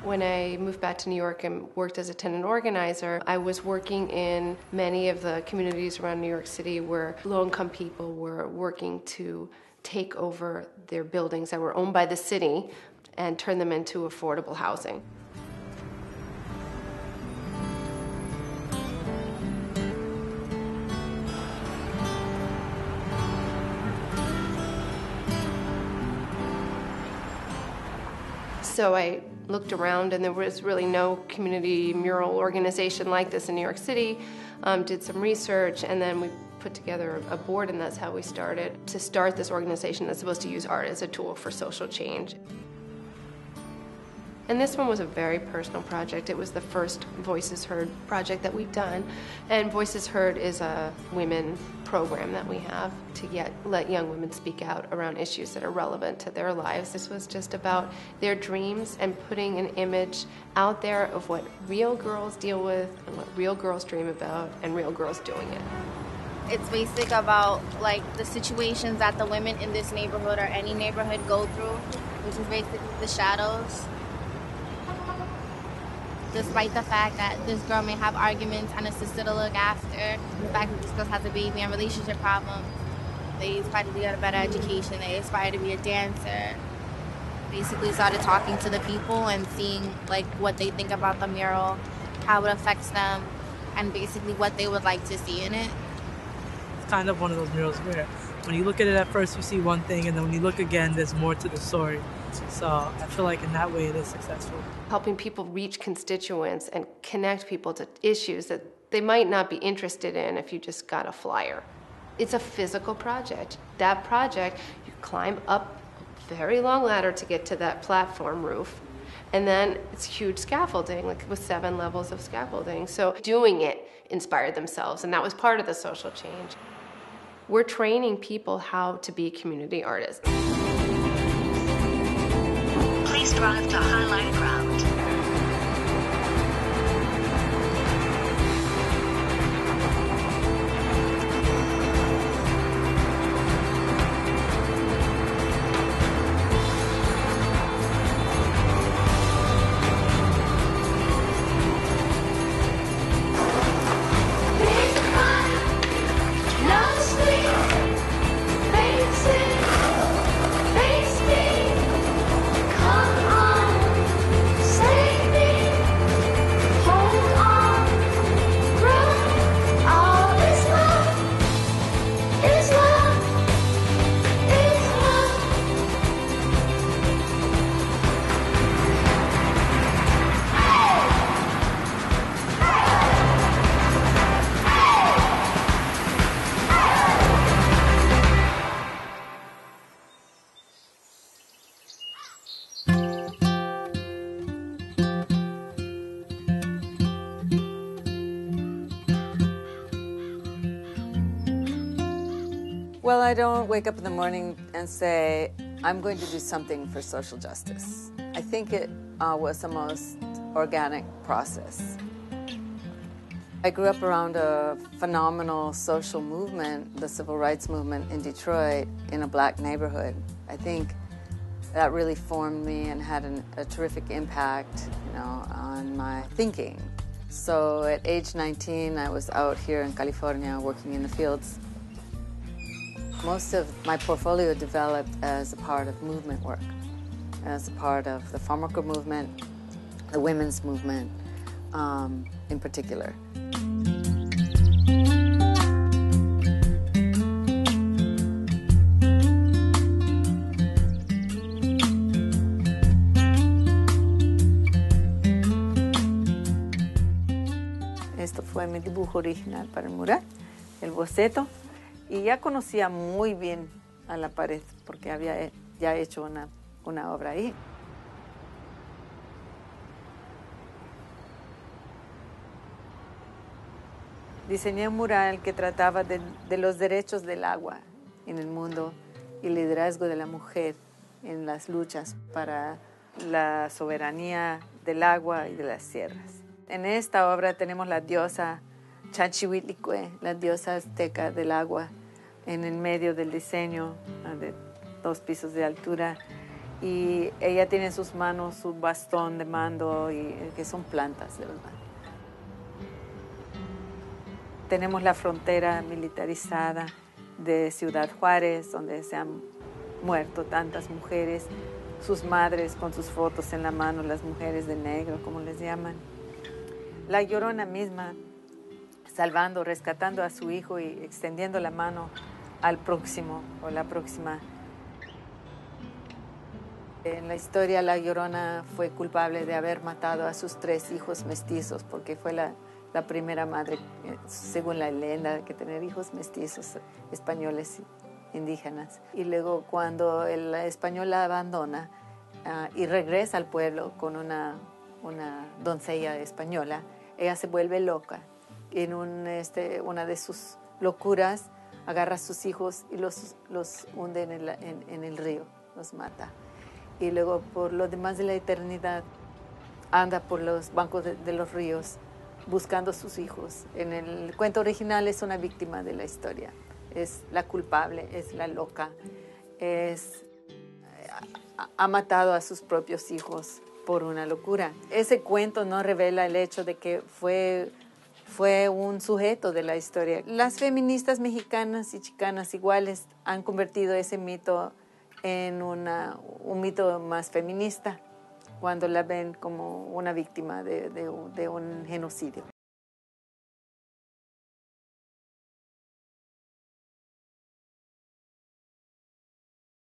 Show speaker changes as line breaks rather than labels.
When I moved back to New York and worked as a tenant organizer, I was working in many of the communities around New York City where low-income people were working to take over their buildings that were owned by the city and turn them into affordable housing. So I looked around, and there was really no community mural organization like this in New York City. Did some research, and then we put together a board, and that's how we started to start this organization that's supposed to use art as a tool for social change. And this one was a very personal project. It was the first Voices Heard project that we've done. And Voices Heard is a women program that we have to let young women speak out around issues that are relevant to their lives. This was just about their dreams and putting an image out there of what real girls deal with and what real girls dream about and real girls doing it.
It's basically about like the situations that the women in this neighborhood or any neighborhood go through, which is basically the shadows. Despite the fact that this girl may have arguments and a sister to look after, the fact that this girl has a baby and relationship problems, they aspire to get a better education, they aspire to be a dancer. Basically started talking to the people and seeing like what they think about the mural, how it affects them, and basically what they would like to see in it.
It's kind of one of those murals where when you look at it at first you see one thing, and then when you look again there's more to the story. So I feel like in that way it is successful.
Helping people reach constituents and connect people to issues that they might not be interested in if you just got a flyer. It's a physical project. That project, you climb up a very long ladder to get to that platform roof, and then it's huge scaffolding, like with 7 levels of scaffolding. So doing it inspired themselves, and that was part of the social change. We're training people how to be community artists.
Please drive to Highline Ground.
Well, I don't wake up in the morning and say, I'm going to do something for social justice. I think it was the most organic process. I grew up around a phenomenal social movement, the civil rights movement in Detroit, in a black neighborhood. I think that really formed me and had a terrific impact, on my thinking. So at age 19, I was out here in California working in the fields. Most of my portfolio developed as a part of movement work, as a part of the farm worker movement, the women's movement in particular. Esto fue mi dibujo original para el mural, el boceto. Y ya conocía muy bien a la pared porque había ya hecho una obra ahí. Diseñé un mural que trataba de los derechos del agua en el mundo y el liderazgo de la mujer en las luchas para la soberanía del agua y de las tierras. En esta obra tenemos la diosa Chanchihuitlicue, la diosa azteca del agua, en el medio del diseño de 2 pisos de altura. y ella tiene en sus manos su bastón de mando, que son plantas, de verdad. Tenemos la frontera militarizada de Ciudad Juárez, donde se han muerto tantas mujeres, sus madres con sus fotos en la mano, las mujeres de negro, como les llaman. La Llorona misma, salvando, rescatando a su hijo y extendiendo la mano al próximo o la próxima. En la historia, la Llorona fue culpable de haber matado a sus 3 hijos mestizos, porque fue la primera madre, según la leyenda, que tener hijos mestizos españoles indígenas. Y luego, cuando el español la abandona y regresa al pueblo con una doncella española, ella se vuelve loca. En una de sus locuras, agarra a sus hijos y los hunde en el río, los mata. Y luego, por lo demás de la eternidad, anda por los bancos de los ríos buscando a sus hijos. En el cuento original es una víctima de la historia, es la culpable, es la loca, ha matado a sus propios hijos por una locura. Ese cuento no revela el hecho de que fue un sujeto de la historia. Las feministas mexicanas y chicanas iguales han convertido ese mito en un mito más feminista, cuando la ven como una víctima de un genocidio.